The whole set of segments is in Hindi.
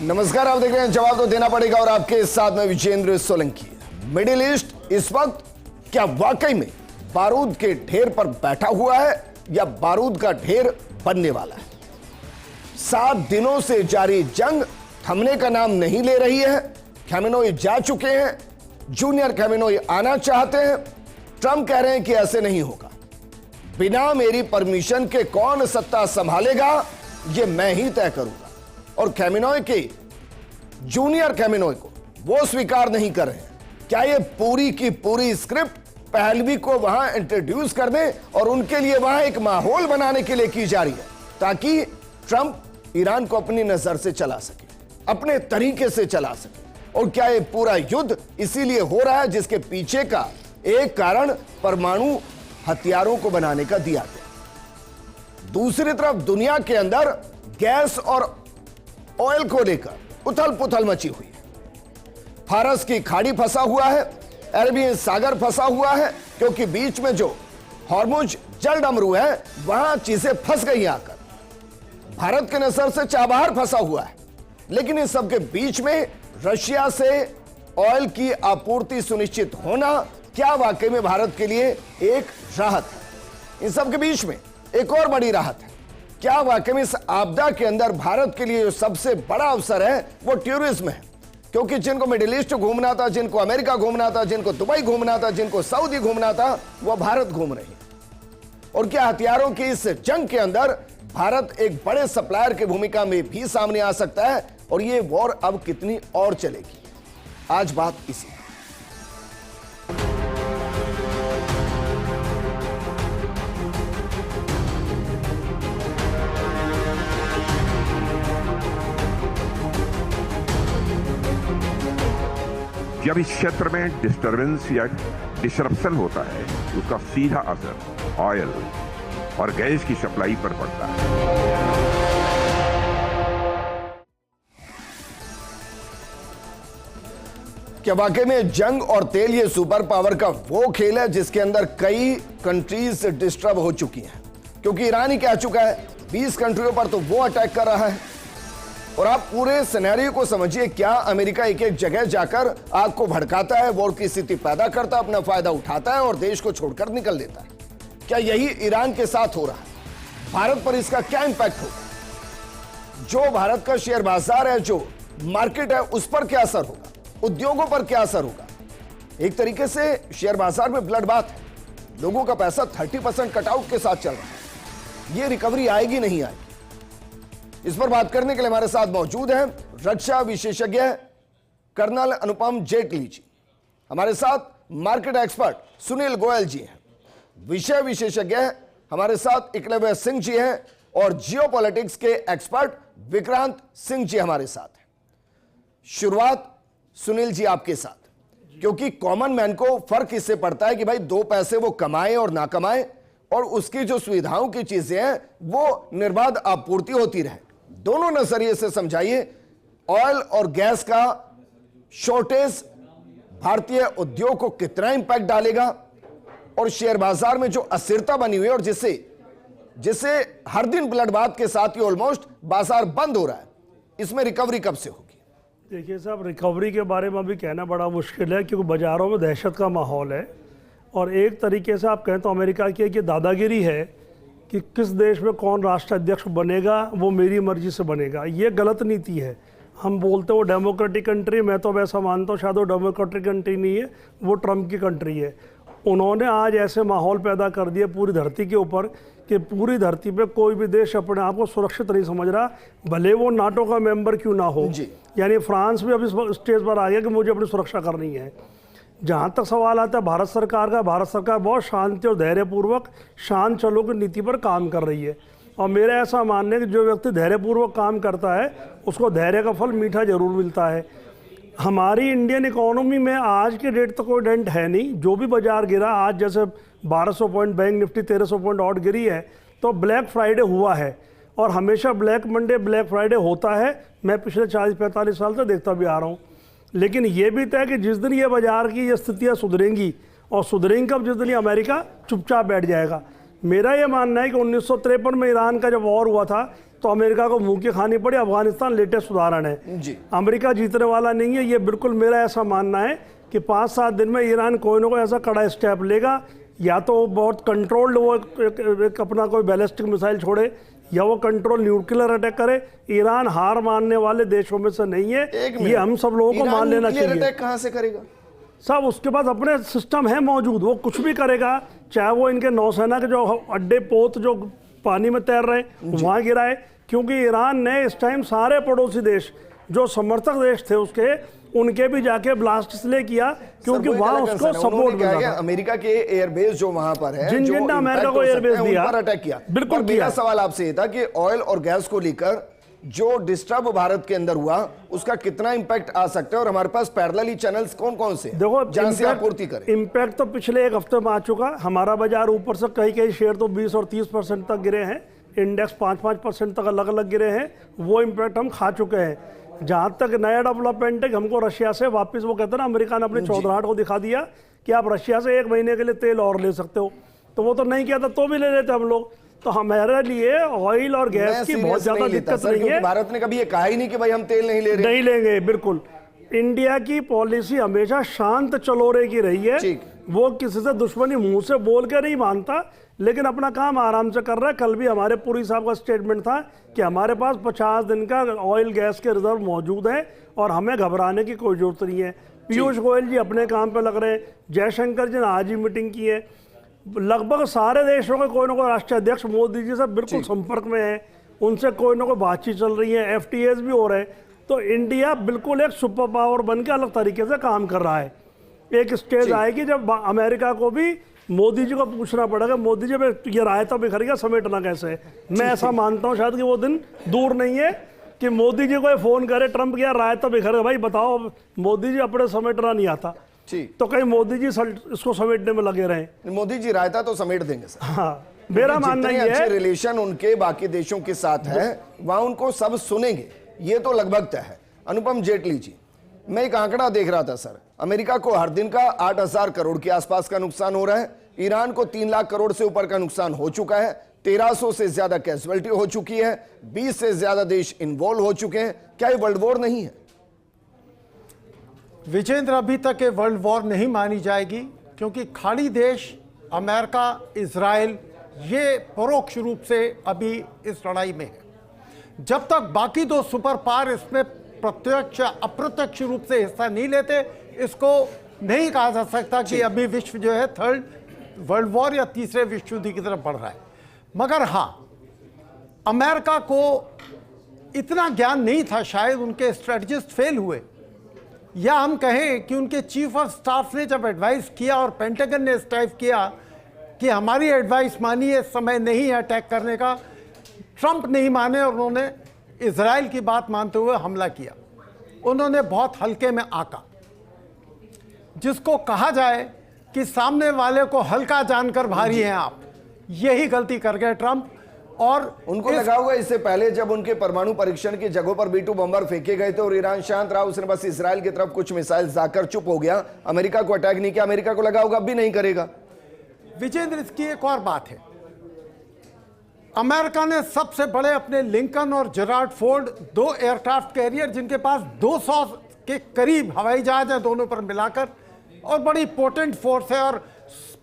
नमस्कार, आप देख रहे हैं जवाब तो देना पड़ेगा और आपके साथ में विजेंद्र सोलंकी। मिडिल ईस्ट इस वक्त क्या वाकई में बारूद के ढेर पर बैठा हुआ है या बारूद का ढेर बनने वाला है? 7 दिनों से जारी जंग थमने का नाम नहीं ले रही है। खमेनेई जा चुके हैं, जूनियर खमेनेई आना चाहते हैं। ट्रंप कह रहे हैं कि ऐसे नहीं होगा, बिना मेरी परमिशन के कौन सत्ता संभालेगा ये मैं ही तय करूंगा। और खमेनेई के जूनियर खमेनेई को वो स्वीकार नहीं कर रहे हैं। क्या ये पूरी की पूरी स्क्रिप्ट पहलवी को वहां इंट्रोड्यूस कर दें और उनके लिए वहां एक माहौल बनाने के लिए की जा रही है ताकि ट्रंप ईरान को अपनी नजर से चला सके, अपने तरीके से चला सके? और क्या ये पूरा युद्ध इसीलिए हो रहा है जिसके पीछे का एक कारण परमाणु हथियारों को बनाने का दिया गया? दूसरी तरफ दुनिया के अंदर गैस और ऑयल को लेकर उथल पुथल मची हुई है। फारस की खाड़ी फंसा हुआ है, अरबियन सागर फंसा हुआ है, क्योंकि बीच में जो हॉर्मुज जल डमरू है वहां चीजें फंस गई आकर। भारत के नजर से चाबहार फंसा हुआ है, लेकिन इस सब के बीच में रशिया से ऑयल की आपूर्ति सुनिश्चित होना क्या वाकई में भारत के लिए एक राहत है? इन सब के बीच में एक और बड़ी राहत है। क्या वाकई में इस आपदा के अंदर भारत के लिए जो सबसे बड़ा अवसर है वो टूरिज्म है? क्योंकि जिनको मिडिल ईस्ट घूमना था, जिनको अमेरिका घूमना था, जिनको दुबई घूमना था, जिनको सऊदी घूमना था, वो भारत घूम रही है। और क्या हथियारों की इस जंग के अंदर भारत एक बड़े सप्लायर की भूमिका में भी सामने आ सकता है? और ये वॉर अब कितनी और चलेगी? आज बात इसी। जब इस क्षेत्र में डिस्टरबेंस या डिसरप्शन होता है उसका सीधा असर ऑयल और गैस की सप्लाई पर पड़ता है। क्या वाकई में जंग और तेल ये सुपर पावर का वो खेल है जिसके अंदर कई कंट्रीज डिस्टर्ब हो चुकी हैं? क्योंकि ईरान ही कह चुका है 20 कंट्रियों पर तो वो अटैक कर रहा है। और आप पूरे सिनेरियो को समझिए। क्या अमेरिका एक एक जगह जाकर आग को भड़काता है, वॉर की स्थिति पैदा करता है, अपना फायदा उठाता है और देश को छोड़कर निकल देता है? क्या यही ईरान के साथ हो रहा है? भारत पर इसका क्या इंपैक्ट होगा? जो भारत का शेयर बाजार है, जो मार्केट है, उस पर क्या असर होगा? उद्योगों पर क्या असर होगा? एक तरीके से शेयर बाजार में ब्लड बाथ है। लोगों का पैसा 30% कटआउट के साथ चल रहा है। यह रिकवरी आएगी नहीं आएगी? इस पर बात करने के लिए हमारे साथ मौजूद हैं रक्षा विशेषज्ञ कर्नल अनुपम जेटली जी, हमारे साथ मार्केट एक्सपर्ट सुनील गोयल जी हैं, विषय विशेषज्ञ हमारे साथ एकलव्य सिंह जी हैं और जियोपॉलिटिक्स के एक्सपर्ट विक्रांत सिंह जी हमारे साथ हैं। शुरुआत सुनील जी आपके साथ, क्योंकि कॉमन मैन को फर्क इससे पड़ता है कि भाई 2 पैसे वो कमाए और ना कमाए और उसकी जो सुविधाओं की चीजें हैं वो निर्बाध आपूर्ति होती रहे। दोनों नजरिए से समझाइए, ऑयल और गैस का शॉर्टेज भारतीय उद्योग को कितना इंपैक्ट डालेगा और शेयर बाजार में जो अस्थिरता बनी हुई है और जिसे हर दिन ब्लड बाथ के साथ ही ऑलमोस्ट बाजार बंद हो रहा है, इसमें रिकवरी कब से होगी? देखिए साहब, रिकवरी के बारे में अभी कहना बड़ा मुश्किल है क्योंकि बाजारों में दहशत का माहौल है। और एक तरीके से आप कहें तो अमेरिका की एक दादागिरी है कि किस देश में कौन राष्ट्राध्यक्ष बनेगा वो मेरी मर्जी से बनेगा। ये गलत नीति है। हम बोलते हो डेमोक्रेटिक कंट्री, मैं तो वैसा मानता हूँ शायद वो डेमोक्रेटिक कंट्री नहीं है, वो ट्रंप की कंट्री है। उन्होंने आज ऐसे माहौल पैदा कर दिए पूरी धरती के ऊपर कि पूरी धरती पे कोई भी देश अपने आप को सुरक्षित नहीं समझ रहा, भले वो नाटो का मेंबर क्यों ना हो। यानी फ्रांस भी अब इस स्टेज पर आ गया कि मुझे अपनी सुरक्षा करनी है। जहाँ तक सवाल आता है भारत सरकार का, भारत सरकार बहुत शांति और धैर्यपूर्वक शांत चलो की नीति पर काम कर रही है। और मेरा ऐसा मानना है कि जो व्यक्ति धैर्यपूर्वक काम करता है उसको धैर्य का फल मीठा जरूर मिलता है। हमारी इंडियन इकोनॉमी में आज के डेट तक कोई डेंट है नहीं। जो भी बाजार गिरा, आज जैसे 1200 पॉइंट बैंक निफ्टी 1300 पॉइंट और गिरी है, तो ब्लैक फ्राइडे हुआ है। और हमेशा ब्लैक मंडे ब्लैक फ्राइडे होता है, मैं पिछले 40-45 साल से देखता भी आ रहा हूँ। लेकिन ये भी तय कि जिस दिन ये बाजार की ये स्थितियाँ सुधरेंगी, और सुधरेंगी कब? जिस दिन ये अमेरिका चुपचाप बैठ जाएगा। मेरा ये मानना है कि 1953 में ईरान का जब वॉर हुआ था तो अमेरिका को मुंह की खानी पड़ी। अफगानिस्तान लेटेस्ट उदाहरण है जी। अमेरिका जीतने वाला नहीं है, ये बिल्कुल मेरा ऐसा मानना है कि 5-7 दिन में ईरान कोई ना कोई ऐसा कड़ा स्टेप लेगा, या तो वो बहुत कंट्रोल्ड वो एक अपना कोई बैलिस्टिक मिसाइल छोड़े, या वो कंट्रोल न्यूक्लियर अटैक करे। ईरान हार मानने वाले देशों में से नहीं है, ये हम सब लोगों को मान लेना चाहिए। अटैक कहां से करेगा सब उसके पास अपने सिस्टम है मौजूद, वो कुछ भी करेगा, चाहे वो इनके नौसेना के जो अड्डे पोत जो पानी में तैर रहे हैं वहां गिराए, क्योंकि ईरान ने इस टाइम सारे पड़ोसी देश जो समर्थक देश थे उसके, उनके भी जाके ब्लास्ट इसलिए किया क्योंकि वहां उसको सपोर्ट मिला था। अमेरिका के एयरबेस जो वहां पर है, जिन जिन ने अमेरिका को एयरबेस दिया, अटैक किया। बिल्कुल। मेरा सवाल आपसे ये था कि ऑयल और गैस को लेकर जो डिस्टर्ब भारत के अंदर हुआ उसका कितना इंपैक्ट आ सकता है, और हमारे पास पैरेलली चैनल्स कौन कौन से देखो जहां से आपूर्ति करें? इम्पैक्ट तो पिछले एक हफ्ते में आ चुका। हमारा बाजार ऊपर से कई कई शेयर तो 20 और 30% तक गिरे हैं, इंडेक्स 5-5% तक अलग अलग गिरे हैं, वो इम्पैक्ट हम खा चुके हैं। जहां तक नया डेवलपमेंट है, हमको रशिया से वापस, वो कहते हैं ना, अमेरिका ने अपनी चौधराहट को दिखा दिया कि आप रशिया से 1 महीने के लिए तेल और ले सकते हो, तो वो तो नहीं किया था, तो भी ले लेते हम लोग। तो हमारे लिए ऑयल और गैस की बहुत ज्यादा दिक्कत नहीं है। भारत ने कभी ये कहा ही नहीं कि भाई हम तेल नहीं ले रहे, नहीं लेंगे, बिल्कुल। इंडिया की पॉलिसी हमेशा शांत चलोरे की रही है, वो किसी से दुश्मनी मुंह से बोल के नहीं मानता, लेकिन अपना काम आराम से कर रहा है। कल भी हमारे पुरी साहब का स्टेटमेंट था कि हमारे पास 50 दिन का ऑयल गैस के रिजर्व मौजूद है और हमें घबराने की कोई जरूरत नहीं है। पीयूष गोयल जी अपने काम पे लग रहे हैं, जयशंकर जी ने आज ही मीटिंग की है, लगभग सारे देशों के कोई ना कोई राष्ट्रीय अध्यक्ष मोदी जी से बिल्कुल संपर्क में है, उनसे कोई ना कोई बातचीत चल रही है, FTAs भी हो रहे हैं। तो इंडिया बिल्कुल एक सुपर पावर बन के अलग तरीके से काम कर रहा है। एक स्टेज आएगी जब अमेरिका को भी मोदी जी को पूछना पड़ेगा, मोदी जी ये रायता बिखर गया, समेटना कैसे। मैं ऐसा मानता हूँ शायद कि वो दिन दूर नहीं है कि मोदी जी को फोन करे ट्रंप की, रायता बिखर गया, भाई बताओ, मोदी जी अपने समेटना नहीं आता, तो कहीं मोदी जी इसको समेटने में लगे रहे। मोदी जी रायता तो समेट देंगे सर। हाँ, मेरा मानना ये अच्छे है, रिलेशन उनके बाकी देशों के साथ है, वहां उनको सब सुनेंगे, ये तो लगभग तय है। अनुपम जेटली जी, मैं एक आंकड़ा देख रहा था सर, अमेरिका को हर दिन का 8,000 करोड़ के आसपास का नुकसान हो रहा है, ईरान को 3 लाख करोड़ से ऊपर का नुकसान हो चुका है, 1300 से ज्यादा कैजुअलिटी हो चुकी है, 20 से ज्यादा देश इन्वॉल्व हो चुके हैं। क्या ये वर्ल्ड वॉर नहीं है? विजेंद्र, अभी तक ये वर्ल्ड वॉर नहीं मानी जाएगी, क्योंकि खाड़ी देश अमेरिका, इजराइल, ये परोक्ष रूप से अभी इस लड़ाई में है। जब तक बाकी 2 सुपर पावर इसमें प्रत्यक्ष अप्रत्यक्ष रूप से हिस्सा नहीं लेते, इसको नहीं कहा जा सकता कि अभी विश्व जो है 3rd वर्ल्ड वॉर या 3रे विश्व युद्ध की तरफ बढ़ रहा है। मगर हाँ, अमेरिका को इतना ज्ञान नहीं था, शायद उनके स्ट्रेटजिस्ट फेल हुए, या हम कहें कि उनके चीफ ऑफ स्टाफ ने जब एडवाइस किया और पेंटागन ने स्टाइफ किया कि हमारी एडवाइस मानिए, समय नहीं है अटैक करने का, ट्रंप नहीं माने और उन्होंने इजराइल की बात मानते हुए हमला किया। उन्होंने बहुत हल्के में आका, जिसको कहा जाए कि सामने वाले को हल्का जानकर भारी हैं आप, यही गलती कर गए ट्रंप। और उनको लगा होगा इससे पहले जब उनके परमाणु परीक्षण की जगहों पर B-2 बम्बर फेंके गए थे और ईरान शांत रहा, उसने बस इजराइल की तरफ कुछ मिसाइल जाकर चुप हो गया, अमेरिका को अटैक नहीं किया। अमेरिका को लगा होगा अब भी नहीं करेगा। विजेंद्र, इसकी एक और बात है, अमेरिका ने सबसे बड़े अपने लिंकन और जेरार्ड फोर्ड 2 एयरक्राफ्ट कैरियर, जिनके पास 200 के करीब हवाई जहाज हैं दोनों पर मिलाकर, और बड़ी पोटेंट फोर्स है। और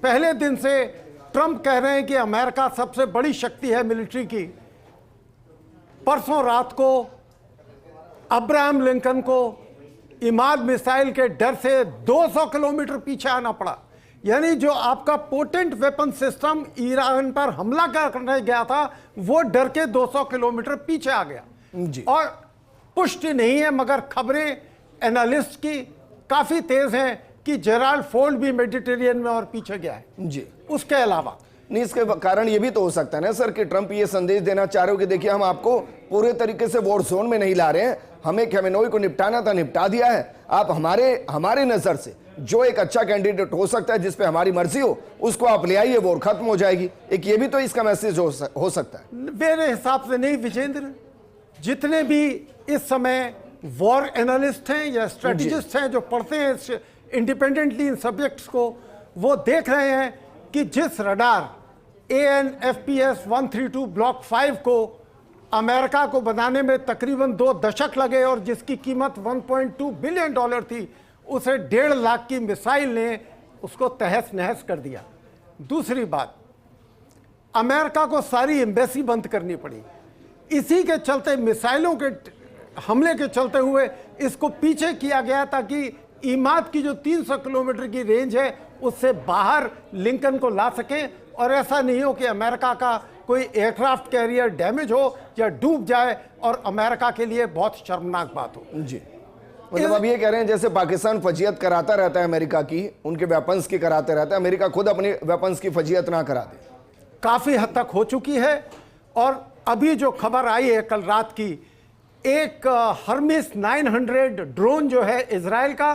पहले दिन से ट्रंप कह रहे हैं कि अमेरिका सबसे बड़ी शक्ति है मिलिट्री की। परसों रात को अब्राहम लिंकन को इमाद मिसाइल के डर से 200 किलोमीटर पीछे आना पड़ा। यानी जो आपका पोटेंट वेपन सिस्टम ईरान पर हमला करने गया था, वो डर के 200 किलोमीटर पीछे आ गया जी। और पुष्टि नहीं है, मगर खबरें एनालिस्ट की काफी तेज हैं कि जेराल्ड फोर्ड भी मेडिटेरियन में और पीछे गया है जी। उसके अलावा नहीं, इसके कारण ये भी तो हो सकता है ना सर कि ट्रंप ये संदेश देना चाह रहे हो कि देखिए हम आपको पूरे तरीके से वॉर जोन में नहीं ला रहे हैं, हमें खेमेनोई को निपटाना था, निपटा दिया है। आप हमारे नजर से जो एक अच्छा कैंडिडेट हो सकता है, जिसपे हमारी मर्जी हो, उसको आप ले आइए, वॉर खत्म हो जाएगी। एक ये भी तो इसका मैसेज हो सकता है। मेरे हिसाब से नहीं विजेंद्र, जितने भी इस समय वॉर एनालिस्ट हैं या स्ट्रेटेजिस्ट हैं जो पढ़ते हैं इंडिपेंडेंटली इन सब्जेक्ट्स को, वो देख रहे हैं कि जिस रडार AN/FPS 132 ब्लॉक 5 को अमेरिका को बनाने में तकरीबन 2 दशक लगे और जिसकी कीमत $1.2 बिलियन थी, उसे 1.5 लाख की मिसाइल ने उसको तहस नहस कर दिया। दूसरी बात, अमेरिका को सारी एम्बेसी बंद करनी पड़ी। इसी के चलते, मिसाइलों के हमले के चलते हुए इसको पीछे किया गया ताकि ईमाद की जो 300 किलोमीटर की रेंज है उससे बाहर लिंकन को ला सके और ऐसा नहीं हो कि अमेरिका का कोई एयरक्राफ्ट कैरियर डैमेज हो या डूब जाए और अमेरिका के लिए बहुत शर्मनाक बात हो। जी, मतलब अब ये कह रहे हैं जैसे पाकिस्तान फजीयत कराता रहता है अमेरिका की, उनके वेपन्स की कराते रहता है, अमेरिका खुद अपने वेपन्स की फजीयत ना करा दे। काफ़ी हद तक हो चुकी है। और अभी जो खबर आई है कल रात की, एक हर्मिस 900 ड्रोन जो है इजराइल का,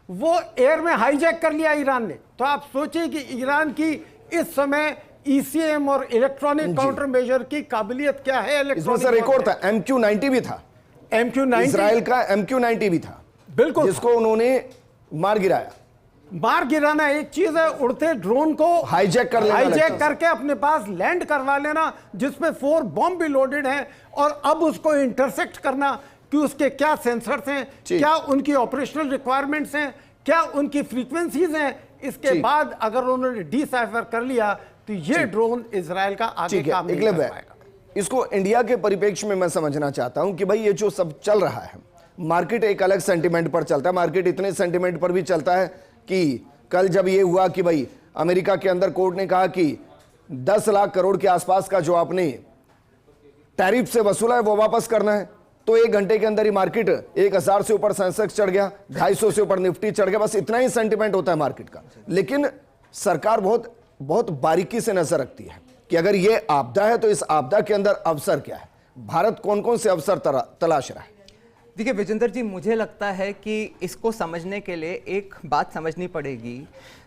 वो एयर में हाईजैक कर लिया ईरान ने। तो आप सोचिए कि ईरान की इस समय ECM और इलेक्ट्रॉनिक काउंटर मेजर की काबिलियत क्या है। इसमें से रिकॉर्ड था, MQ-90 भी था, MQ-90 इजराइल का MQ-90 भी था, बिल्कुल, जिसको उन्होंने मार गिराया। मार गिराना एक चीज है, उड़ते ड्रोन को हाईजैक करके अपने पास लैंड करवा लेना, जिसमें 4 बॉम्ब भी लोडेड हैं, और अब उसको इंटरसेक्ट करना कि उसके क्या सेंसर्स हैं, क्या उनकी ऑपरेशनल रिक्वायरमेंट्स हैं, क्या उनकी फ्रीक्वेंसीज हैं। इसके बाद अगर उन्होंने डिसाइफर कर लिया तो ये ड्रोन इजराइल का आगे काम नहीं कर पाएगा। इसको इंडिया के परिप्रेक्ष्य में मैं समझना चाहता हूं कि भाई ये जो सब चल रहा है, मार्केट एक अलग सेंटिमेंट पर चलता है, मार्केट इतने सेंटिमेंट पर भी चलता है कि कल जब ये हुआ कि भाई अमेरिका के अंदर कोर्ट ने कहा कि 10 लाख करोड़ के आसपास का जो आपने टैरिफ से वसूला है वो वापस करना है, तो 1 घंटे के अंदर ही मार्केट 1000 से ऊपर सेंसेक्स चढ़ गया, 250 से ऊपर निफ्टी चढ़ गया। बस इतना ही सेंटिमेंट होता है मार्केट का। लेकिन सरकार बहुत बारीकी से नजर रखती है कि अगर ये आपदा है तो इस आपदा के अंदर अवसर क्या है, भारत कौन कौन से अवसर तलाश रहा है। देखिए विजेंद्र जी, मुझे लगता है कि इसको समझने के लिए एक बात समझनी पड़ेगी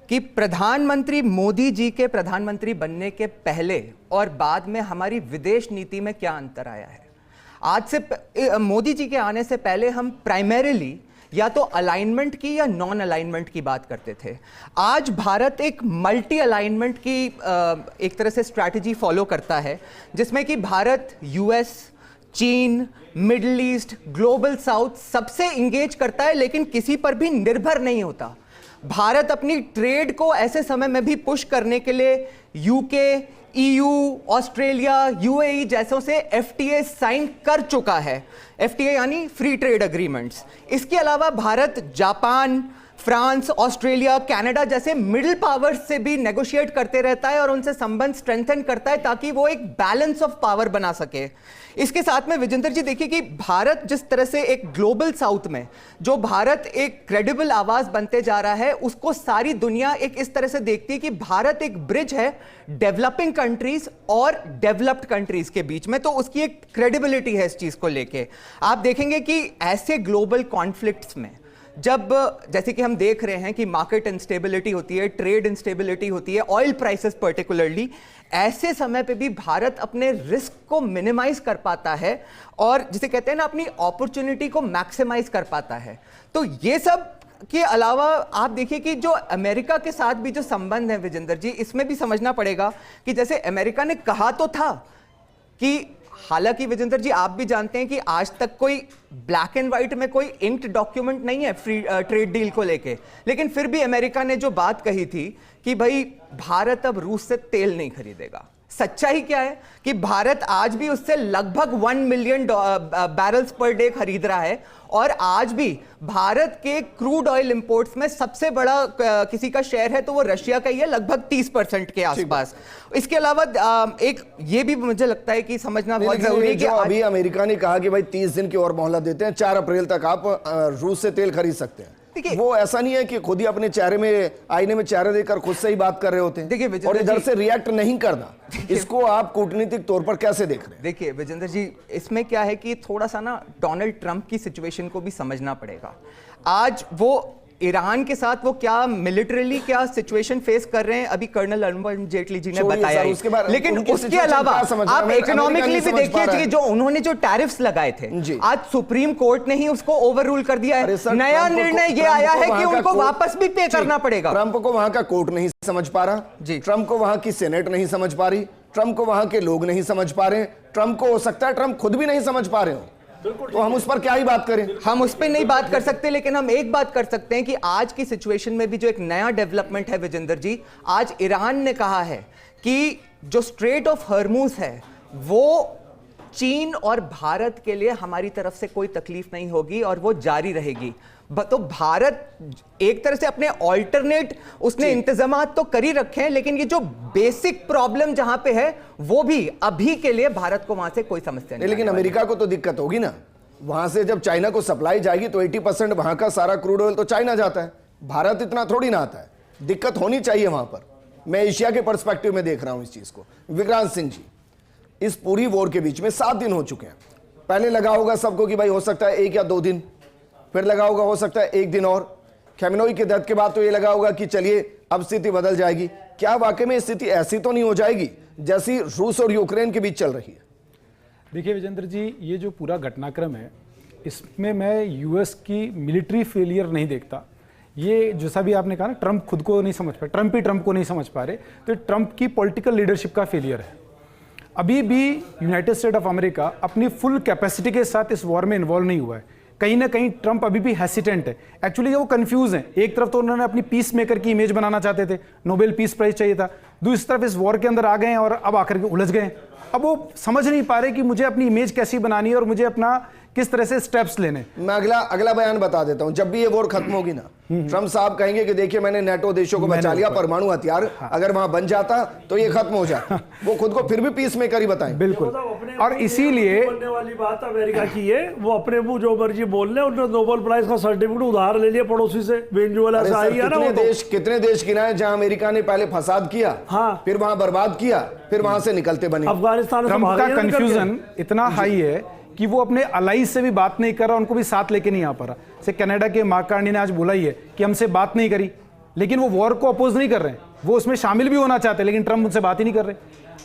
कि प्रधानमंत्री मोदी जी के प्रधानमंत्री बनने के पहले और बाद में हमारी विदेश नीति में क्या अंतर आया है। आज से मोदी जी के आने से पहले हम प्राइमरीली या तो अलाइनमेंट की या नॉन अलाइनमेंट की बात करते थे। आज भारत एक मल्टी अलाइनमेंट की एक तरह से स्ट्रैटेजी फॉलो करता है, जिसमें कि भारत US, चीन, मिडिल ईस्ट, ग्लोबल साउथ सबसे इंगेज करता है, लेकिन किसी पर भी निर्भर नहीं होता। भारत अपनी ट्रेड को ऐसे समय में भी पुश करने के लिए UK, EU, ऑस्ट्रेलिया, UAE जैसों से FTA साइन कर चुका है। FTA यानी फ्री ट्रेड एग्रीमेंट्स। इसके अलावा Bharat Japan, France, Australia, Canada जैसे मिडिल पावर्स से भी नेगोशिएट करते रहता है और उनसे संबंध स्ट्रेंथन करता है ताकि वो एक बैलेंस ऑफ पावर बना सके। इसके साथ में विजेंद्र जी देखिए कि भारत जिस तरह से एक ग्लोबल साउथ में जो भारत एक क्रेडिबल आवाज बनते जा रहा है, उसको सारी दुनिया एक इस तरह से देखती है कि भारत एक ब्रिज है डेवलपिंग कंट्रीज और डेवलप्ड कंट्रीज के बीच में, तो उसकी एक क्रेडिबिलिटी है इस चीज को लेके। आप देखेंगे कि ऐसे ग्लोबल कॉन्फ्लिक्ट्स में जब जैसे कि हम देख रहे हैं कि मार्केट इंस्टेबिलिटी होती है, ट्रेड इंस्टेबिलिटी होती है, ऑयल प्राइसेस पर्टिकुलरली, ऐसे समय पे भी भारत अपने रिस्क को मिनिमाइज कर पाता है और जिसे कहते हैं ना अपनी अपॉर्चुनिटी को मैक्सिमाइज कर पाता है। तो ये सब के अलावा आप देखिए कि जो अमेरिका के साथ भी जो संबंध है विजेंद्र जी, इसमें भी समझना पड़ेगा कि जैसे अमेरिका ने कहा तो था कि हालांकि विजेंद्र जी आप भी जानते हैं कि आज तक कोई ब्लैक एंड व्हाइट में कोई इंक्ड डॉक्यूमेंट नहीं है फ्री ट्रेड डील को लेके, लेकिन फिर भी अमेरिका ने जो बात कही थी कि भाई भारत अब रूस से तेल नहीं खरीदेगा। सच्चाई क्या है कि भारत आज भी उससे लगभग 1 मिलियन बैरल्स पर डे खरीद रहा है और आज भी भारत के क्रूड ऑयल इंपोर्ट्स में सबसे बड़ा किसी का शेयर है तो वो रशिया का ही है, लगभग 30% के आसपास। इसके अलावा एक ये भी मुझे लगता है कि समझना बहुत जरूरी है कि अभी अमेरिका ने कहा कि भाई 30 दिन की और मोहलत देते हैं, 4 अप्रैल तक आप रूस से तेल खरीद सकते हैं। वो ऐसा नहीं है कि खुद ही अपने चेहरे में आईने में चेहरा देकर खुद से ही बात कर रहे होते हैं। देखिए और इधर से रिएक्ट नहीं करना, इसको आप कूटनीतिक तौर पर कैसे देख रहे हैं? देखिए विजेंद्र जी, इसमें क्या है कि थोड़ा सा ना डोनाल्ड ट्रंप की सिचुएशन को भी समझना पड़ेगा। आज वो ईरान के साथ वो क्या मिलिटरीली क्या सिचुएशन फेस कर रहे हैं, अभी कर्नल अरुण जेटली जी ने बताया, लेकिन उसके अलावा आप इकोनॉमिकली भी देखिए कि जो उन्होंने जो टैरिफ्स लगाए थे, आज सुप्रीम कोर्ट ने ही उसको ओवररूल कर दिया है। नया निर्णय ये आया है कि उनको वापस भी पे करना पड़ेगा। ट्रंप को वहां का कोर्ट नहीं समझ पा रहा, ट्रंप को वहां की सेनेट नहीं समझ पा रही, ट्रंप को वहां के लोग नहीं समझ पा रहे हैं, ट्रंप को हो सकता है ट्रंप खुद भी नहीं समझ पा रहे हो, तो हम उस पर क्या ही बात करें। हम उस पर नहीं बात कर सकते, लेकिन हम एक बात कर सकते हैं कि आज की सिचुएशन में भी जो एक नया डेवलपमेंट है विजेंद्र जी, आज ईरान ने कहा है कि जो स्ट्रेट ऑफ हॉर्मुज है वो चीन और भारत के लिए हमारी तरफ से कोई तकलीफ नहीं होगी और वो जारी रहेगी। तो भारत एक तरह से अपने ऑल्टरनेट उसने इंतजामात तो कर ही रखे हैं, लेकिन ये जो बेसिक प्रॉब्लम जहां पे है वो भी अभी के लिए भारत को वहां से कोई समस्या नहीं। लेकिन अमेरिका को तो दिक्कत होगी ना, वहां से जब चाइना को सप्लाई जाएगी तो 80% वहां का सारा क्रूड ऑयल तो चाइना जाता है, भारत इतना थोड़ी ना आता है, दिक्कत होनी चाहिए वहां पर। मैं एशिया के पर्सपेक्टिव में देख रहा हूं इस चीज को। विक्रांत सिंह जी, इस पूरी वॉर के बीच में 7 दिन हो चुके हैं, पहले लगा होगा सबको कि भाई हो सकता है 1 या 2 दिन, फिर लगा होगा हो सकता है 1 दिन और, खमेनेई के डेथ के बाद तो ये लगा होगा कि चलिए अब स्थिति बदल जाएगी। क्या वाकई में स्थिति ऐसी तो नहीं हो जाएगी जैसी रूस और यूक्रेन के बीच चल रही है? देखिए विजेंद्र जी, ये जो पूरा घटनाक्रम है इसमें मैं यूएस की मिलिट्री फेलियर नहीं देखता। ये जैसा भी आपने कहा ना, ट्रंप खुद को नहीं समझ पा, ट्रंप ही ट्रंप को नहीं समझ पा रहे, तो ट्रंप की पॉलिटिकल लीडरशिप का फेलियर है। अभी भी यूनाइटेड स्टेट ऑफ अमेरिका अपनी फुल कैपेसिटी के साथ इस वॉर में इन्वॉल्व नहीं हुआ है। कहीं ना कहीं ट्रंप अभी भी हेसिटेंट है। एक्चुअली वो कंफ्यूज हैं। एक तरफ तो उन्होंने अपनी पीस मेकर की इमेज बनाना चाहते थे, नोबेल पीस प्राइज चाहिए था, दूसरी तरफ इस वॉर के अंदर आ गए हैं और अब आकर के उलझ गए। अब वो समझ नहीं पा रहे कि मुझे अपनी इमेज कैसी बनानी है और मुझे अपना किस तरह से स्टेप्स लेने। मैं अगला बयान बता देता हूं। जब भी ये वॉर खत्म होगी ना, ट्रंप साहब कहेंगे कि देखिए मैंने नेटो देशों को बचा लिया, परमाणु हथियार अगर वहां बन जाता तो ये खत्म हो जाता। वो खुद को फिर भी पीस मेकर ही बताएं। बिल्कुल, और इसीलिए बनने वाली बात अमेरिका की है, वो अपने मुंह जो मर्जी बोल ले। उन्होंने नोबेल प्राइज का सर्टिफिकेट उधार ले लिया पड़ोसी से, वेनेजुएला से आई है ना। कितने देश गिनाए जहां अमेरिका ने पहले फसाद किया, हाँ, फिर वहां बर्बाद किया, फिर वहां से निकलते बने। अफगानिस्तान ट्रंप का कंफ्यूजन इतना हाई है कि वो अपने अलाइज से भी बात नहीं कर रहा, उनको भी साथ लेके नहीं आ पा रहा। जैसे कनाडा के मार्क कार्नी ने आज बोला ही है कि हमसे बात नहीं करी, लेकिन वो वॉर को अपोज नहीं कर रहे हैं, वो उसमें शामिल भी होना चाहते हैं, लेकिन ट्रंप उनसे बात ही नहीं कर रहे।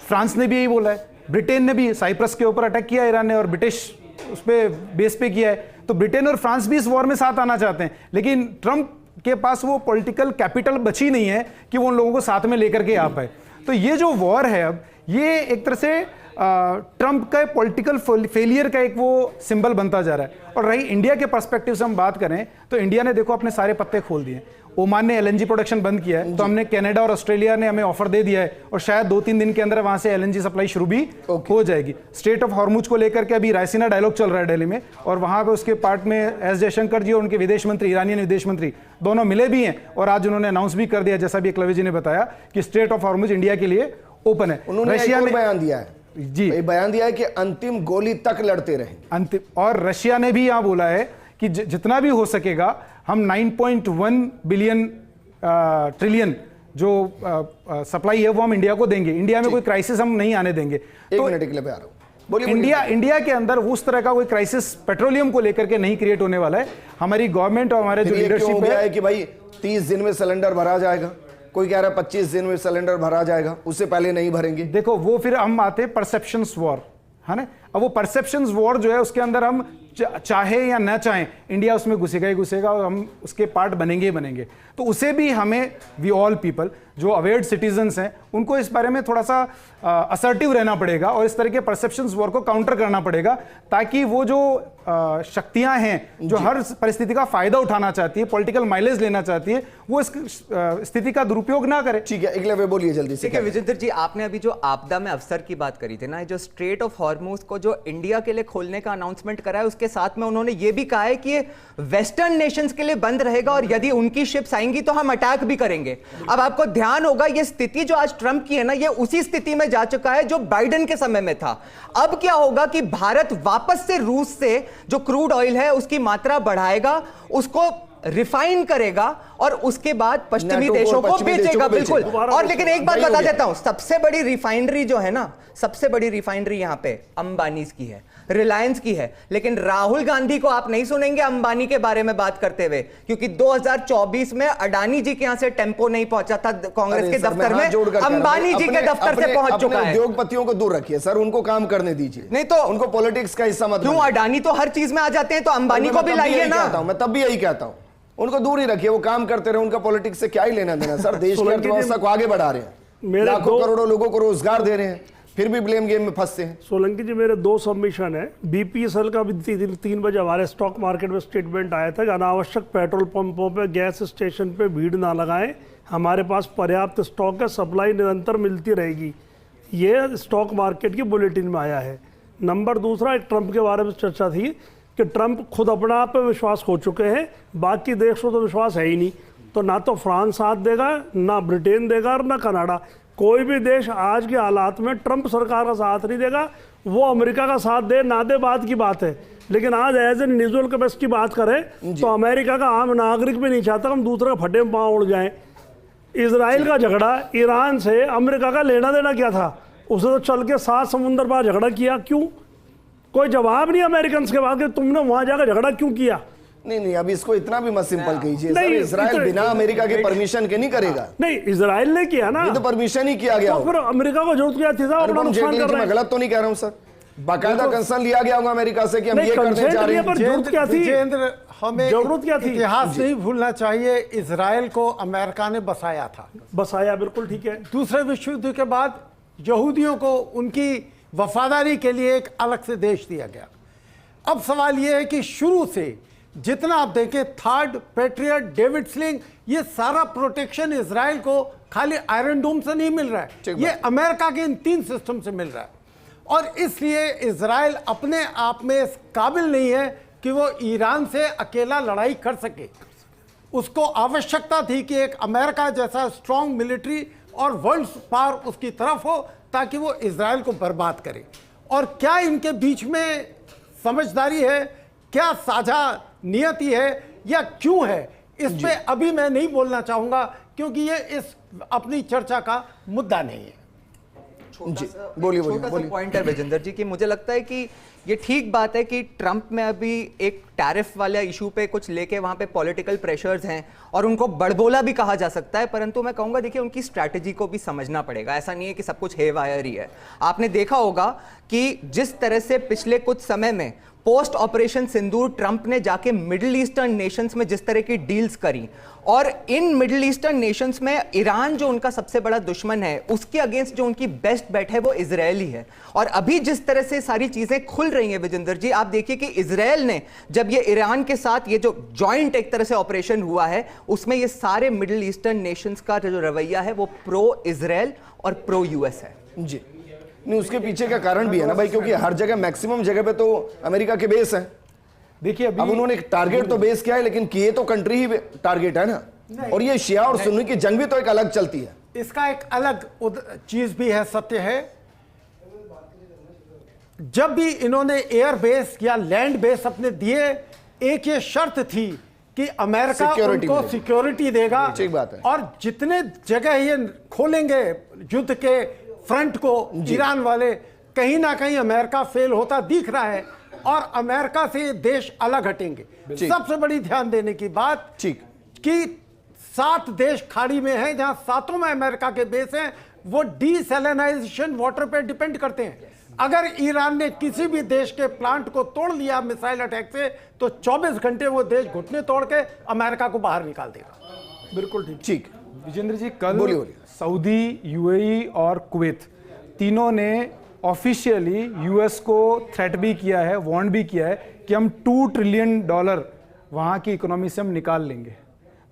फ्रांस ने भी यही बोला है, ब्रिटेन ने भी साइप्रस के ऊपर अटैक किया ईरान ने और ब्रिटिश उस पर बेस पे किया है, तो ब्रिटेन और फ्रांस भी इस वॉर में साथ आना चाहते हैं, लेकिन ट्रंप के पास वो पॉलिटिकल कैपिटल बची नहीं है कि वो उन लोगों को साथ में लेकर के आ पाए। तो ये जो वॉर है अब, ये एक तरह से ट्रंप का पॉलिटिकल फेलियर का एक वो सिंबल बनता जा रहा है। और रही इंडिया के पर्सपेक्टिव से हम बात करें तो इंडिया ने देखो अपने सारे पत्ते खोल दिए। ओमान ने एलएनजी प्रोडक्शन बंद किया है, तो हमने कनाडा और ऑस्ट्रेलिया ने हमें ऑफर दे दिया है और शायद 2-3 दिन के अंदर वहां से एलएनजी सप्लाई शुरू भी हो जाएगी। स्ट्रेट ऑफ हॉर्मुज को लेकर के अभी रायसीना डायलॉग चल रहा है दिल्ली में, और वहां पे उसके पार्ट में एस जयशंकर जी और उनके विदेश मंत्री, ईरानियन विदेश मंत्री दोनों मिले भी हैं, और आज उन्होंने अनाउंस भी कर दिया, जैसा भी एकलव्य जी ने बताया, कि स्ट्रेट ऑफ हॉर्मुज इंडिया के लिए ओपन है। उन्होंने रशिया ने बयान दिया है जी, बयान दिया है कि अंतिम गोली तक लड़ते रहेंगे अंतिम। और रशिया ने भी यहां बोला है कि जितना भी हो सकेगा हम 9.1 बिलियन ट्रिलियन जो सप्लाई है वो हम इंडिया को देंगे। इंडिया में कोई क्राइसिस हम नहीं आने देंगे। एक मिनट के लिए आ रहा हूं। बोलिए। इंडिया के अंदर उस तरह का कोई क्राइसिस पेट्रोलियम को लेकर के नहीं क्रिएट होने वाला है। हमारी गवर्नमेंट और हमारे जो लीडरशिप है कि भाई 30 दिन में सिलेंडर भरा जाएगा, कोई कह रहा है 25 दिन में सिलेंडर भरा जाएगा, उससे पहले नहीं भरेंगे। देखो वो फिर हम आते परसेप्शंस वॉर, है ना। अब वो परसेप्शंस वॉर जो है उसके अंदर हम चाहे या न चाहें इंडिया उसमें घुसेगा ही घुसेगा और हम उसके पार्ट बनेंगे ही बनेंगे। तो उसे भी हमें, वी ऑल पीपल जो अवेयर्ड सिटीजन्स हैं, उनको इस बारे में थोड़ा सा असर्टिव रहना पड़ेगा और इस तरह के परसेप्शंस वॉर को काउंटर करना पड़ेगा, ताकि वो जो शक्तियां हैं जो हर परिस्थिति का फायदा उठाना चाहती है, पॉलिटिकल माइलेज लेना चाहती है, वो इस स्थिति का दुरुपयोग ना करे। ठीक है, एकलव्य बोलिए जल्दी से। ठीक है विजेंद्र जी, आपने अभी जो आपदा में अवसर की बात करी थी ना, जो स्ट्रेट ऑफ हॉर्मुज को जो इंडिया के लिए खोलने का अनाउंसमेंट करा है, उसके साथ में उन्होंने ये भी कहा है कि ये वेस्टर्न नेशंस के लिए बंद रहेगा और यदि उनकी शिप्स आएंगी तो हम अटैक भी करेंगे। अब आपको ध्यान होगा ये स्थिति जो आज ट्रंप की है ना, ये उसी स्थिति में जा चुका है जो बाइडेन के समय में था। अब क्या होगा कि भारत वापस से रूस से जो क्रूड ऑयल है उसकी मात्रा बढ़ाएगा, उसको रिफाइन करेगा और उसके बाद पश्चिमी देशों को बेचेगा। बिल्कुल। और लेकिन एक बात बता देता हूं, सबसे बड़ी रिफाइनरी जो है ना, सबसे बड़ी रिफाइनरी यहां पे अंबानी की है, रिलायंस की है। लेकिन राहुल गांधी को आप नहीं सुनेंगे अंबानी के बारे में बात करते हुए, क्योंकि 2024 में अडानी जी के यहां से टेम्पो नहीं पहुंचा था कांग्रेस के दफ्तर में, अंबानी जी के दफ्तर से पहुंच चुका है। उद्योगपतियों को दूर रखिए सर, उनको काम करने दीजिए, नहीं तो उनको पॉलिटिक्स का हिस्सा मत। क्यों? अडानी तो हर चीज में आ जाते हैं, तो अंबानी को भी लाइए ना। मैं तब भी यही कहता हूं, उनको दूर ही रखिए, वो काम करते रहे, उनका पॉलिटिक्स से क्या ही लेना देना सर। देश की अर्थव्यवस्था को आगे बढ़ा रहे हैं, लाखों करोड़ों लोगों को रोजगार दे रहे हैं। फिर भी ब्लेम गेम में फंसते हैं। सोलंकी जी, मेरे 2 सबमिशन है। बीपीएसएल का भी 3 बजे हमारे स्टॉक मार्केट में स्टेटमेंट आया था कि अनावश्यक पेट्रोल पंपों पे, गैस स्टेशन पे भीड़ ना लगाएं, हमारे पास पर्याप्त स्टॉक है, सप्लाई निरंतर मिलती रहेगी। ये स्टॉक मार्केट की बुलेटिन में आया है। नंबर दूसरा, एक ट्रंप के बारे में चर्चा थी कि ट्रंप खुद अपने आप पे विश्वास खो चुके हैं, बाकी देश को तो विश्वास है ही नहीं। तो ना तो फ्रांस साथ देगा, ना ब्रिटेन देगा और ना कनाडा। कोई भी देश आज के हालात में ट्रंप सरकार का साथ नहीं देगा। वो अमेरिका का साथ दे ना दे बात की बात है, लेकिन आज एज एन इंडिविजुअल के बस की बात करें तो अमेरिका का आम नागरिक भी नहीं चाहता हम दूसरे के फटे में पाँव उड़ जाएं। इजराइल का झगड़ा ईरान से अमेरिका का लेना देना क्या था? उसे तो चल के 7 समुंदर पार झगड़ा किया, क्यों? कोई जवाब नहीं अमेरिकन के बाद कि तुमने वहां जाकर झगड़ा क्यों किया। नहीं, अब इसको इतना भी मत सिंपल कीजिए सर। इजराइल बिना अमेरिका के परमिशन के नहीं करेगा। नहीं, इजराइल ने किया ना, ये तो परमिशन ही किया गया। तो फिर अमेरिका को जरूरत क्या थी साहब अपना नुकसान कर रहे हैं? मैं गलत तो नहीं कह रहा हूं सर, बाकायदा कंसर्न लिया गया होगा अमेरिका से कि हम ये करने जा रहे हैं। पर जरूरत क्या थी? विजेंद्र, हमें जरूरत क्या थी? इतिहास नहीं भूलना चाहिए। इजराइल को अमेरिका ने बसाया था, बसाया, बिल्कुल ठीक है। दूसरे विश्व युद्ध के बाद यहूदियों को उनकी वफादारी के लिए एक अलग से देश दिया गया। अब सवाल यह है कि शुरू से जितना आप देखें, थर्ड पैट्रियट, डेविड स्लिंग, ये सारा प्रोटेक्शन इजराइल को खाली आयरन डोम से नहीं मिल रहा है, ये अमेरिका के इन 3 सिस्टम से मिल रहा है। और इसलिए इजराइल अपने आप में इस काबिल नहीं है कि वो ईरान से अकेला लड़ाई कर सके। उसको आवश्यकता थी कि एक अमेरिका जैसा स्ट्रांग मिलिट्री और वर्ल्ड पावर उसकी तरफ हो ताकि वो इजराइल को बर्बाद करे। और क्या इनके बीच में समझदारी है, क्या साझा नियति है या क्यों है, इस पे अभी मैं नहीं बोलना चाहूंगा क्योंकि ये इस अपनी चर्चा का मुद्दा नहीं है। बोलिए पॉइंट है विजेंद्र जी कि मुझे लगता है कि ये ठीक बात है कि ट्रंप में अभी एक टैरिफ वाला इशू पे कुछ लेके वहां पे पॉलिटिकल प्रेशर्स हैं और उनको बड़बोला भी कहा जा सकता है, परंतु मैं कहूंगा देखिए उनकी स्ट्रैटेजी को भी समझना पड़ेगा। ऐसा नहीं है कि सब कुछ हेवायर ही है। आपने देखा होगा कि जिस तरह से पिछले कुछ समय में पोस्ट ऑपरेशन सिंदूर ट्रंप ने जाके मिडिल ईस्टर्न नेशंस में जिस तरह की डील्स करी, और इन मिडिल ईस्टर्न नेशंस में ईरान जो उनका सबसे बड़ा दुश्मन है, उसके अगेंस्ट जो उनकी बेस्ट बेट है वो इजराइल ही है। और अभी जिस तरह से सारी चीजें खुल रही हैं विजेंद्र जी, आप देखिए कि इजराइल ने जब ये ईरान के साथ ये जो जॉइंट एक तरह से ऑपरेशन हुआ है, उसमें ये सारे मिडिल ईस्टर्न नेशंस का जो रवैया है वो प्रो इजराइल और प्रो यूएस है। जी नहीं, उसके पीछे का कारण भी है ना भाई, क्योंकि हर जगह मैक्सिमम जगह पे तो अमेरिका के बेस है। देखिए अब उन्होंने टारगेट तो बेस किया है, लेकिन किए तो कंट्री ही टारगेट है ना। और ये शिया और सुन्नी की जंग भी तो एक अलग चलती है। इसका एक अलग चीज भी है, सत्य है, जब भी इन्होंने एयर बेस या लैंड बेस अपने दिए, एक ये शर्त थी कि अमेरिका उनको सिक्योरिटी देगा। ठीक बात है। और जितने जगह ये खोलेंगे युद्ध के फ्रंट को ईरान वाले, कहीं ना कहीं अमेरिका फेल होता दिख रहा है और अमेरिका से देश अलग हटेंगे। सबसे बड़ी ध्यान देने की बात कि 7 देश खाड़ी में हैं जहां 7 में अमेरिका के बेस हैं, वो डीसैलिनाइजेशन वाटर पे डिपेंड करते हैं। अगर ईरान ने किसी भी देश के प्लांट को तोड़ लिया मिसाइल अटैक से, तो 24 घंटे वो देश घुटने तोड़ के अमेरिका को बाहर निकाल देगा। बिल्कुल ठीक। विजेंद्र जी, कल सऊदी, यूएई और कुवैत तीनों ने ऑफिशियली यूएस को थ्रेट भी किया है, वार्न भी किया है कि हम $2 ट्रिलियन वहां की इकोनॉमी से हम निकाल लेंगे।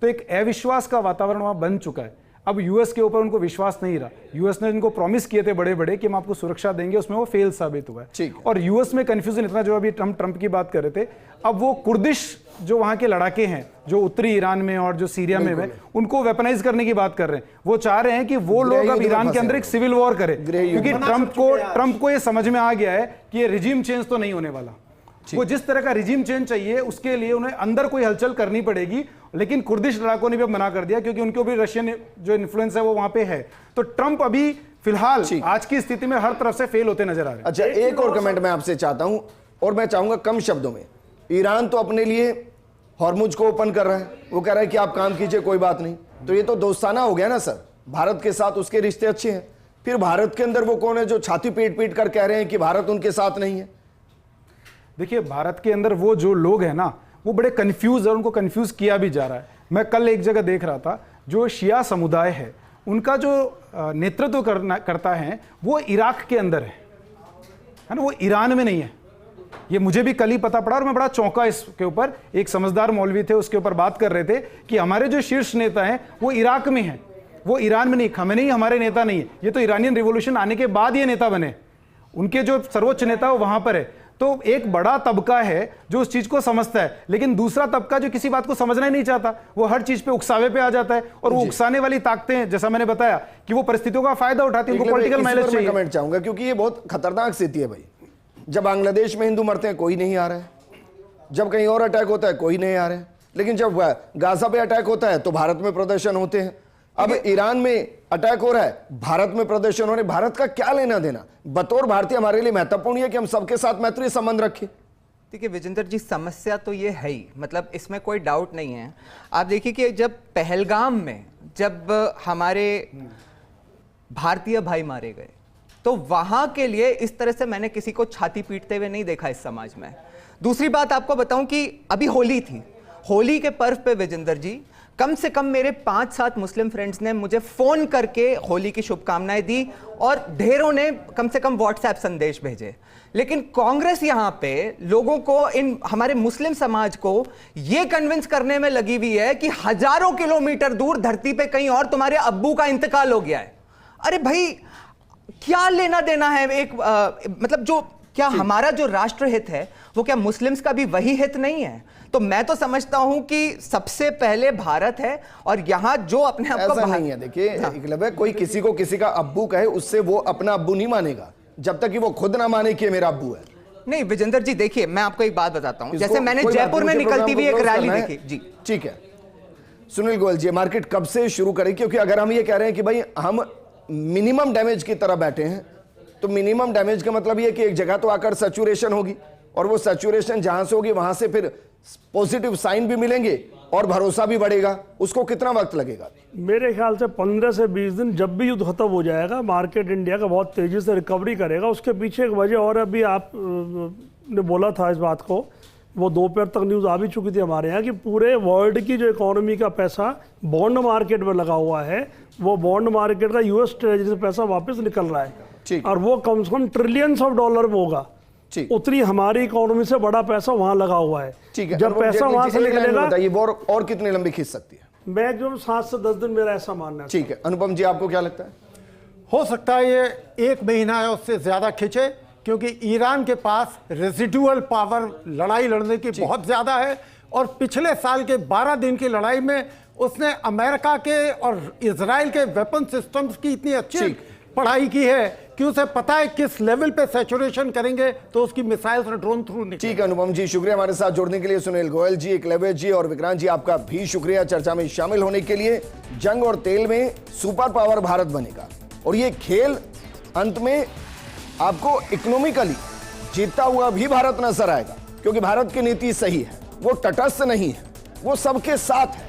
तो एक अविश्वास का वातावरण वहां बन चुका है। अब यूएस के ऊपर उनको विश्वास नहीं रहा। यूएस ने जिनको प्रॉमिस किए थे बड़े बड़े कि हम आपको सुरक्षा देंगे, उसमें वो फेल साबित हुआ है। और यूएस में कंफ्यूजन इतना, जो अभी हम ट्रंप की बात कर रहे थे, अब वो कुर्दिश जो वहां के लड़ाके हैं जो उत्तरी ईरान में और जो सीरिया में है, उनको वेपनाइज करने की बात कर रहे हैं। वो चाह रहे हैं कि वो लोग अब ईरान के अंदर एक सिविल वॉर करें, क्योंकि ट्रंप को ये समझ में आ गया है कि ये रिजीम चेंज तो नहीं होने वाला। वो जिस तरह का रिजीम चेंज चाहिए उसके लिए उन्हें अंदर कोई हलचल करनी पड़ेगी। लेकिन कुर्दिश लड़ाकों ने भी मना कर दिया, क्योंकि उनको भी रशियन जो इन्फ्लुएंस है वो वहां पे है। तो ट्रंप अभी फिलहाल आज की स्थिति में हर तरफ से फेल होते नजर आ रहे हैं। अच्छा, एक और कमेंट मैं आपसे चाहता हूं, और मैं चाहूंगा कम शब्दों में। ईरान तो अपने लिए हॉर्मुज को ओपन कर रहा है, वो कह रहा है कि आप काम कीजिए, कोई बात नहीं। तो ये तो दोस्ताना हो गया ना सर। भारत के साथ उसके रिश्ते अच्छे हैं, फिर भारत के अंदर वो कौन है जो छाती पीट पीट कर कह रहे हैं कि भारत उनके साथ नहीं है? देखिए, भारत के अंदर वो जो लोग हैं ना, वो बड़े कंफ्यूज है, उनको कंफ्यूज किया भी जा रहा है। मैं कल एक जगह देख रहा था, जो शिया समुदाय है उनका जो नेतृत्व करता है वो इराक के अंदर है ना, वो ईरान में नहीं है। ये मुझे भी कल ही पता पड़ा और मैं बड़ा चौंका इसके ऊपर। एक समझदार मौलवी थे, उसके ऊपर बात कर रहे थे कि हमारे जो शीर्ष नेता हैं वो इराक में हैं, वो ईरान में नहीं। खमेनेई हमारे नेता नहीं है, ये तो ईरानियन रिवॉल्यूशन आने के बाद ये नेता बने, उनके जो सर्वोच्च नेता वो वहां पर है। तो एक बड़ा तबका है जो उस चीज को समझता है, लेकिन दूसरा तबका जो किसी बात को समझना ही नहीं चाहता, वो हर चीज पे उकसावे पे आ जाता है। और वो उकसाने वाली ताकतें, जैसा मैंने बताया कि वो परिस्थितियों का फायदा उठाती है, उनको पॉलिटिकल माइलेज चाहिए। कमेंट चाहूंगा क्योंकि ये बहुत खतरनाक स्थिति है भाई। जब बांग्लादेश में हिंदू मरते हैं कोई नहीं आ रहा है, जब कहीं और अटैक होता है कोई नहीं आ रहा है, लेकिन जब गाजा पे अटैक होता है तो भारत में प्रदर्शन होते हैं। अब ईरान में अटैक हो रहा है, भारत में प्रदर्शन हो रहे हैं। भारत का क्या लेना देना? बतौर भारतीय हमारे लिए महत्वपूर्ण है कि हम सबके साथ मैत्री संबंध रखें। देखिए विजेंद्र जी, समस्या तो ये है ही, मतलब इसमें कोई डाउट नहीं है। आप देखिए कि जब पहलगाम में जब हमारे भारतीय भाई मारे गए तो वहां के लिए इस तरह से मैंने किसी को छाती पीटते हुए नहीं देखा इस समाज में। दूसरी बात आपको बताऊं कि अभी होली थी, होली के पर्व पे विजेंद्र जी कम से कम मेरे 5-7 मुस्लिम फ्रेंड्स ने मुझे फोन करके होली की शुभकामनाएं दी और ढेरों ने कम से कम व्हाट्सएप संदेश भेजे। लेकिन कांग्रेस यहां पे लोगों को, इन हमारे मुस्लिम समाज को यह कन्विंस करने में लगी हुई है कि हजारों किलोमीटर दूर धरती पे कहीं और तुम्हारे अब्बू का इंतकाल हो गया है। अरे भाई, क्या लेना देना है एक मतलब जो क्या हमारा जो राष्ट्र हित है वो क्या मुस्लिम्स का भी वही हित नहीं है? तो मैं तो समझता हूं कि सबसे पहले भारत है और यहां जो अपने आप को नहीं है। देखिए एकलव्य, कोई किसी को किसी का अब्बू कहे उससे वो अपना अब्बू नहीं मानेगा जब तक कि वो खुद ना माने कि मेरा अब्बू है। नहीं विजेंद्र जी, देखिए मैं आपको एक बात बताता हूं। जैसे मैंने जयपुर में निकलती हुई एक रैली देखी जी। ठीक है सुनील गोयल जी, मार्केट कब से शुरू करें? क्योंकि अगर हम ये कह रहे हैं कि भाई हम मिनिमम डैमेज की तरह बैठे हैं, तो मिनिमम डैमेज का मतलब ये कि एक जगह तो आकर सैचुरेशन होगी और वो सैचुरेशन जहां से होगी वहां से फिर पॉजिटिव साइन भी मिलेंगे और भरोसा भी बढ़ेगा। उसको कितना वक्त लगेगा? मेरे ख्याल से 15 से 20 दिन, जब भी युद्ध खत्म हो जाएगा मार्केट इंडिया का बहुत तेजी से रिकवरी करेगा। उसके पीछे एक वजह और अभी आप ने बोला था इस बात को, वो दोपहर तक न्यूज़ आ भी चुकी थी हमारे यहाँ कि पूरे वर्ल्ड की जो इकोनॉमी का पैसा बॉन्ड मार्केट में लगा हुआ है, वो बॉन्ड मार्केट का यूएस ट्रेजरी से पैसा वापस निकल रहा है और वो कम से कम ट्रिलियंस ऑफ डॉलर में होगा। उतनी हमारी इकोनॉमी से बड़ा पैसा वहां लगा हुआ है। ठीक है, जब पैसा वहां से निकलेगा, ये वॉर और कितने लंबी खींच सकती है? मैक्सिमम 7 से 10 दिन, मेरा ऐसा मानना है। ठीक है, अनुपम जी आपको क्या लगता है? हो सकता है ये 1 महीना है उससे ज्यादा खींचे, क्योंकि ईरान के पास रेजिडुअल पावर लड़ाई लड़ने की बहुत ज्यादा है और पिछले साल के 12 दिन की लड़ाई में उसने अमेरिका के और इजराइल के वेपन सिस्टम्स की इतनी अच्छी पढ़ाई की है कि उसे पता है किस लेवल पे सैचुरेशन करेंगे तो उसकी मिसाइल्स और ड्रोन थ्रू निकलेंगे। ठीक है अनुपम जी, शुक्रिया हमारे साथ जुड़ने के लिए। सुनील गोयल जी, एकलव्य जी और विक्रांत जी, आपका भी शुक्रिया चर्चा में शामिल होने के लिए। जंग और तेल में सुपर पावर भारत बनेगा और ये खेल अंत में आपको इकोनॉमिकली जीतता हुआ भी भारत नजर आएगा, क्योंकि भारत की नीति सही है, वो तटस्थ नहीं है, वो सबके साथ है।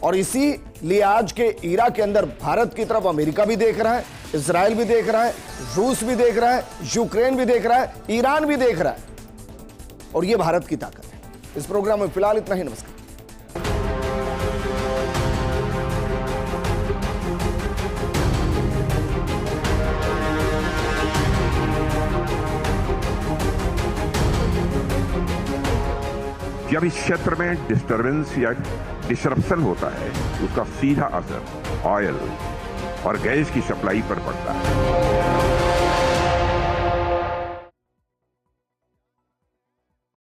और इसीलिए आज के ईरा के अंदर भारत की तरफ अमेरिका भी देख रहा है, इजराइल भी देख रहा है, रूस भी देख रहा है, यूक्रेन भी देख रहा है, ईरान भी देख रहा है और ये भारत की ताकत है। इस प्रोग्राम में फिलहाल इतना ही। नमस्कार। जब इस क्षेत्र में डिस्टरबेंस या डिसरप्शन होता है, उसका सीधा असर ऑयल और गैस की सप्लाई पर पड़ता है।